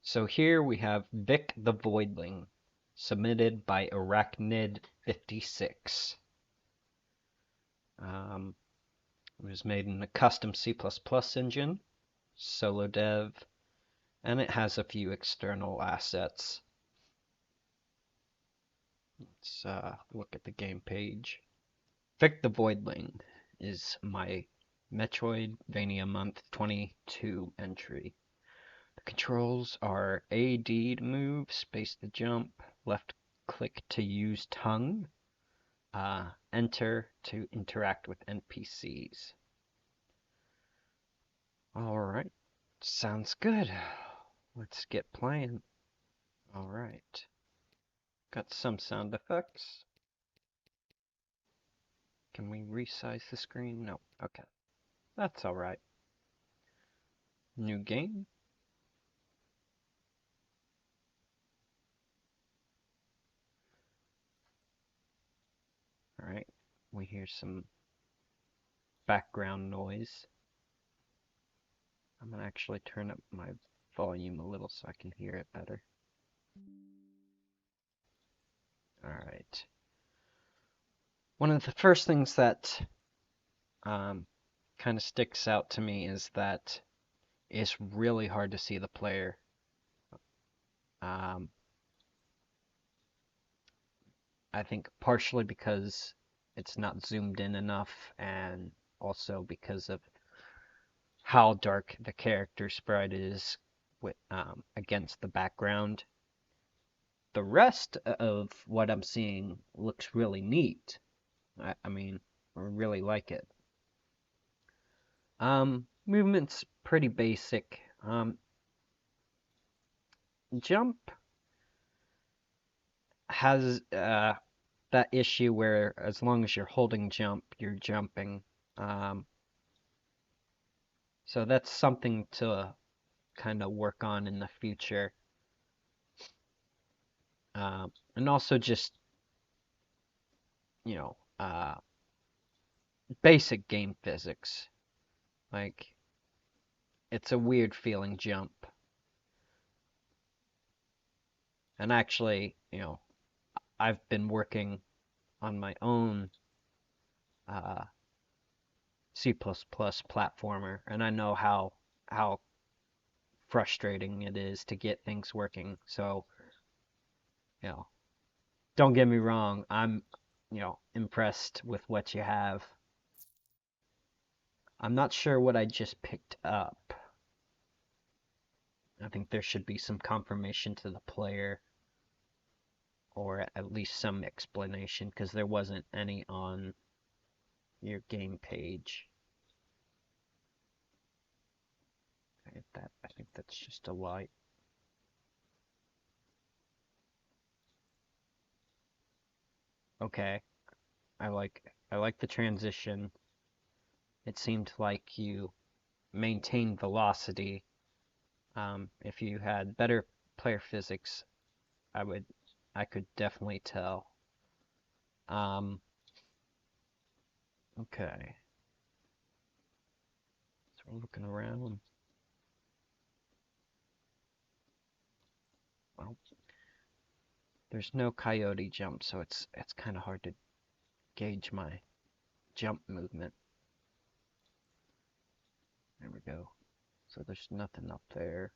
So here we have Vik the Voidling, submitted by Arachnid56. It was made in a custom C++ engine, solo dev, and it has a few external assets. Let's look at the game page. Vik the Voidling is my Metroidvania Month 22 entry. The controls are AD to move, space to jump, left click to use tongue, enter to interact with NPCs. Alright, sounds good. Let's get playing. Alright, got some sound effects. Can we resize the screen? No, okay. That's alright. New game. Alright, we hear some background noise. I'm gonna actually turn up my volume a little so I can hear it better. Alright. One of the first things that kind of sticks out to me is that it's really hard to see the player. I think partially because it's not zoomed in enough, and also because of how dark the character sprite is with against the background. The rest of what I'm seeing looks really neat. I mean, I really like it. Movement's pretty basic. Jump has that issue where as long as you're holding jump, you're jumping. So that's something to kind of work on in the future. And also just, you know, basic game physics. Like, it's a weird feeling jump. And actually, I've been working on my own C++ platformer, and I know how frustrating it is to get things working. So, don't get me wrong, I'm, impressed with what you have. I'm not sure what I just picked up. I think there should be some confirmation to the player, or at least some explanation, because there wasn't any on your game page. I think that's just a light. Okay, I like the transition. It seemed like you maintained velocity. If you had better player physics, I could definitely tell. Okay. So we're looking around. Well, there's no coyote jump, so it's kind of hard to gauge my jump movement. There we go. So there's nothing up there.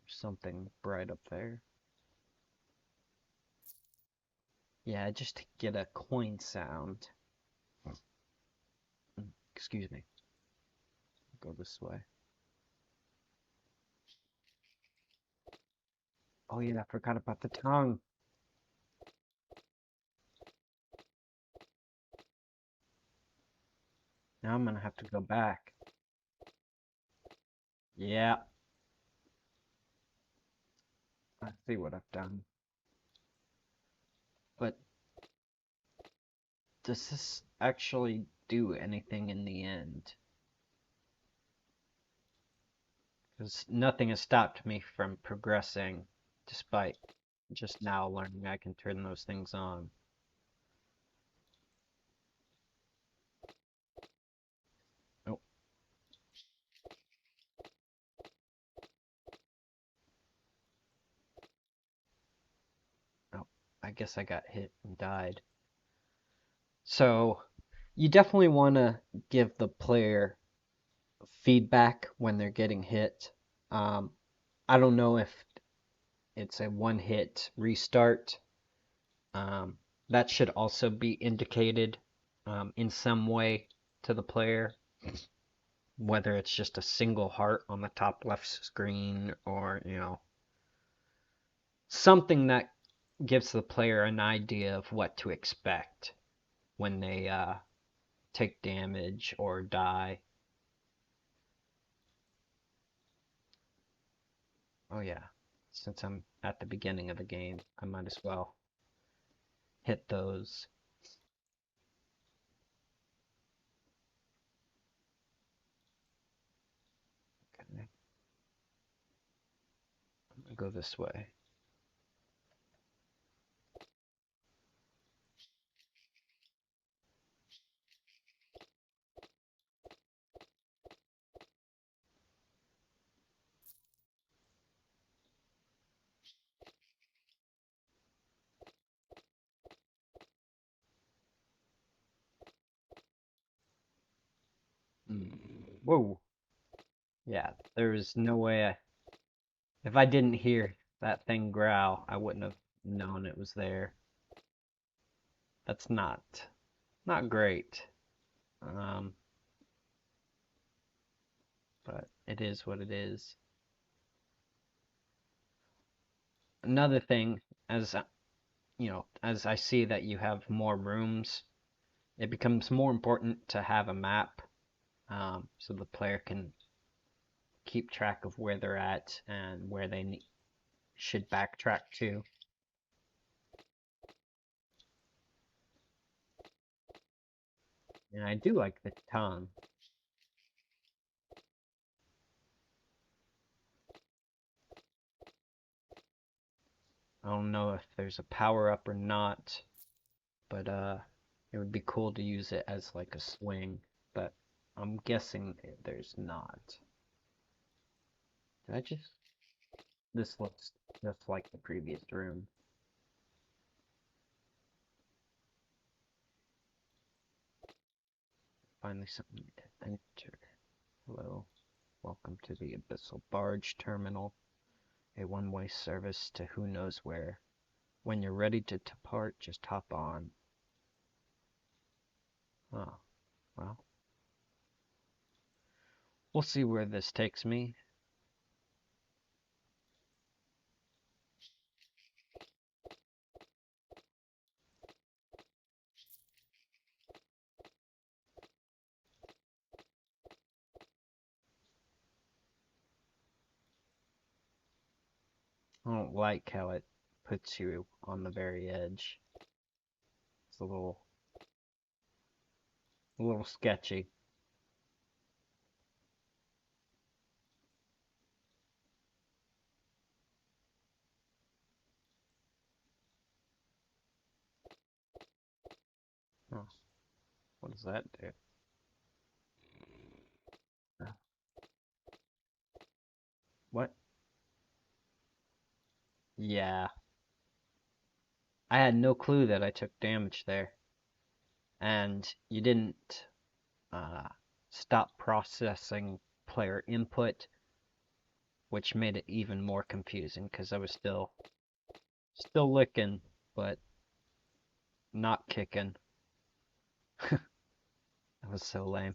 There's something bright up there. Yeah, just to get a coin sound. Excuse me. Go this way. Oh yeah, I forgot about the tongue. Now I'm gonna have to go back. Yeah. I see what I've done. But does this actually do anything in the end? Because nothing has stopped me from progressing, despite just now learning I can turn those things on. Oh, guess I got hit and died. So you definitely want to give the player feedback when they're getting hit. Um, I don't know if it's a one hit restart. Um, that should also be indicated in some way to the player, whether it's just a single heart on the top left screen or, something that gives the player an idea of what to expect when they take damage or die. Oh yeah, since I'm at the beginning of the game, I might as well hit those. Okay, I'm gonna go this way. Whoa. Yeah, there's no way if I didn't hear that thing growl, I wouldn't have known it was there. That's not great. Um, but it is what it is. Another thing, as as I see that you have more rooms, it becomes more important to have a map, so the player can keep track of where they're at and where they should backtrack to. And I do like the tongue. I don't know if there's a power up or not, but it would be cool to use it as like a swing, but I'm guessing there's not. Did I just This looks just like the previous room. Finally something to enter. Hello. Welcome to the Abyssal Barge Terminal, a one-way service to who knows where. When you're ready to depart, just hop on. Oh, well. We'll see where this takes me. I don't like how it puts you on the very edge. It's a little sketchy. Oh, what does that do? What? Yeah, I had no clue that I took damage there. And you didn't uh, stop processing player input, which made it even more confusing because I was still licking, but not kicking. That was so lame.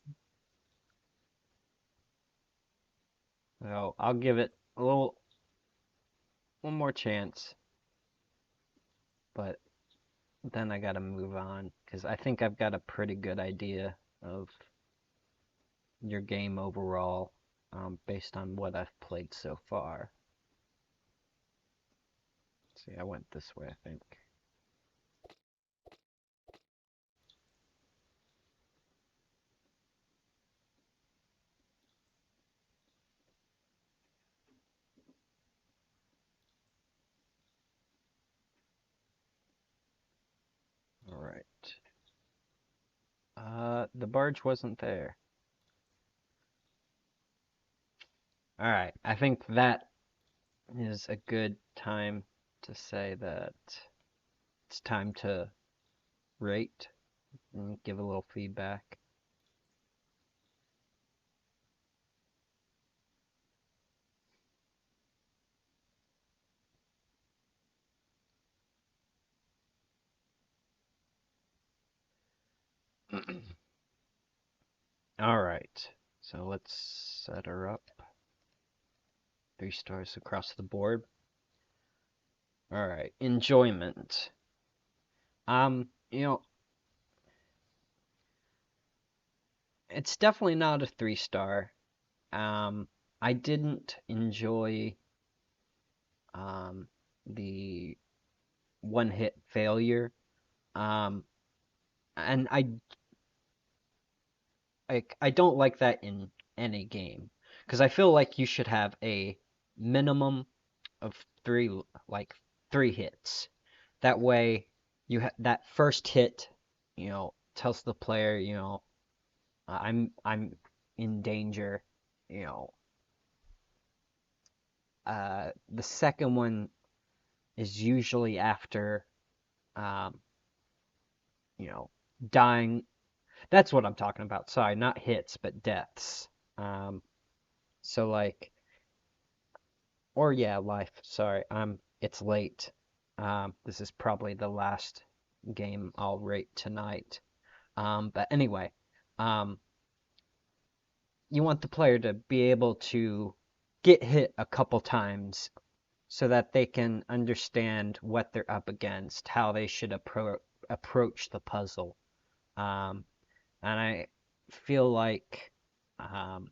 So I'll give it one more chance, but then I gotta move on because I think I've got a pretty good idea of your game overall, based on what I've played so far. Let's see, I went this way, I think. All right. The barge wasn't there. All right, I think that is a good time to say that it's time to rate and give a little feedback. All right, so let's set her up. 3 stars across the board. All right, enjoyment. You know, it's definitely not a 3-star. I didn't enjoy the one-hit failure. Um, and I don't like that in any game because I feel like you should have a minimum of like 3 hits. That way, that first hit, tells the player, I'm in danger. You know, the second one is usually after, um, you know, dying. That's what I'm talking about. Sorry, not hits, but deaths. Um, so like, or yeah, life. Sorry, it's late. This is probably the last game I'll rate tonight. But anyway, um, you want the player to be able to get hit a couple times so that they can understand what they're up against, how they should approach the puzzle. Um, and I feel like, um,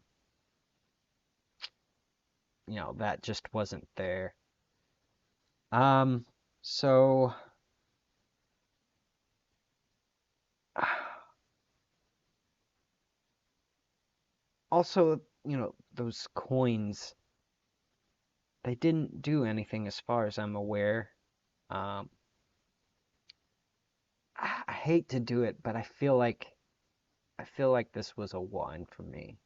that just wasn't there. Um, so also, those coins, they didn't do anything as far as I'm aware. Um, I hate to do it, but I feel like this was a 1 for me,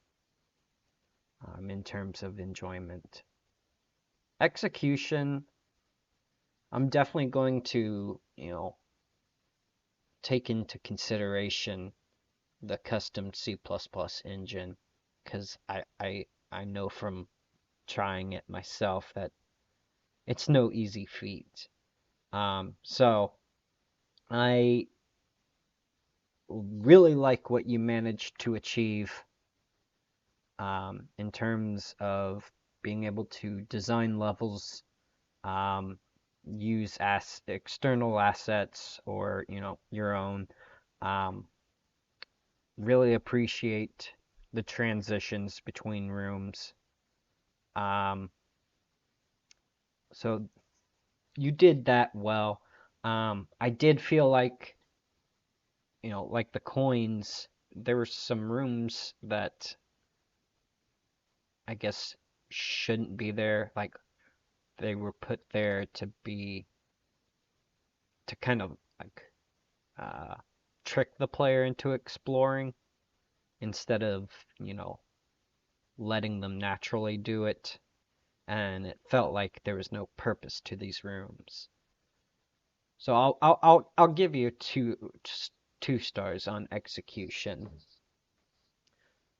in terms of enjoyment. Execution, I'm definitely going to, take into consideration the custom C++ engine because I know from trying it myself that it's no easy feat. So I really like what you managed to achieve, in terms of being able to design levels, um, use external assets or your own. Um, really appreciate the transitions between rooms. Um, so you did that well. I did feel like, like the coins, there were some rooms that I guess shouldn't be there. Like they were put there to kind of like uh, trick the player into exploring instead of, letting them naturally do it. And it felt like there was no purpose to these rooms. So I'll give you just 2 stars on execution.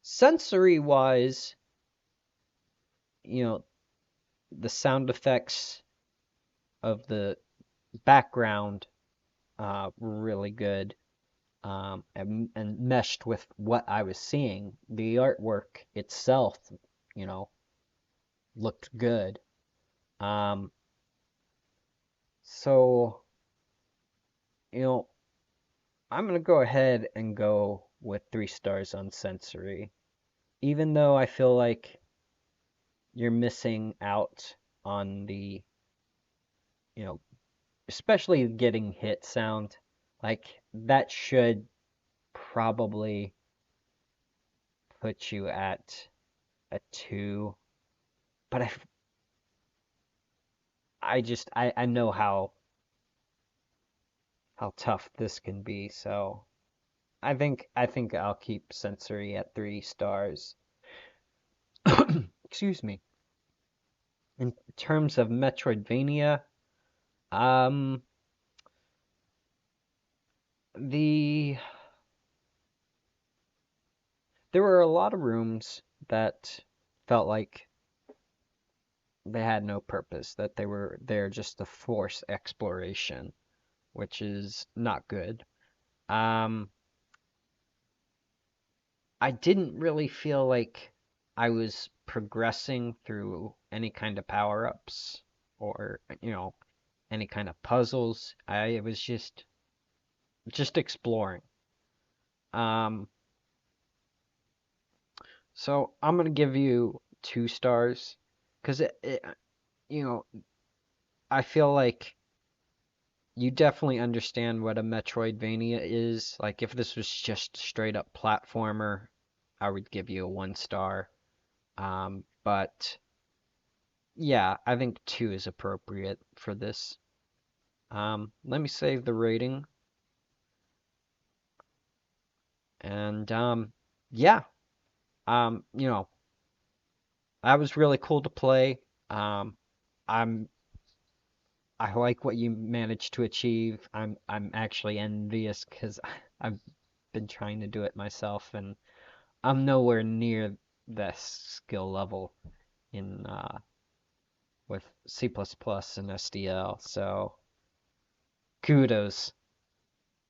Sensory wise, you know, the sound effects of the background, were really good, and meshed with what I was seeing. The artwork itself, you know, looked good. Um, so, you know, I'm gonna go ahead and go with 3 stars on sensory, even though I feel like you're missing out on the, you know, especially getting hit sound. Like that should probably put you at a 2. But I know how tough this can be, so I think I'll keep sensory at 3 stars. Excuse me. In terms of Metroidvania, um, the there were a lot of rooms that felt like they had no purpose, that they were there just to force exploration, which is not good. Um, I didn't really feel like I was progressing through any kind of power-ups or, any kind of puzzles. I was just exploring. Um, so I'm gonna give you 2 stars because you know, I feel like you definitely understand what a Metroidvania is. Like if this was just straight up platformer, I would give you a 1 star. But yeah, I think 2 is appropriate for this. Let me save the rating. And yeah, um, you know, that was really cool to play. Um, I'm I like what you managed to achieve. I'm actually envious because I've been trying to do it myself, and I'm nowhere near this skill level in with C++ and SDL. So kudos.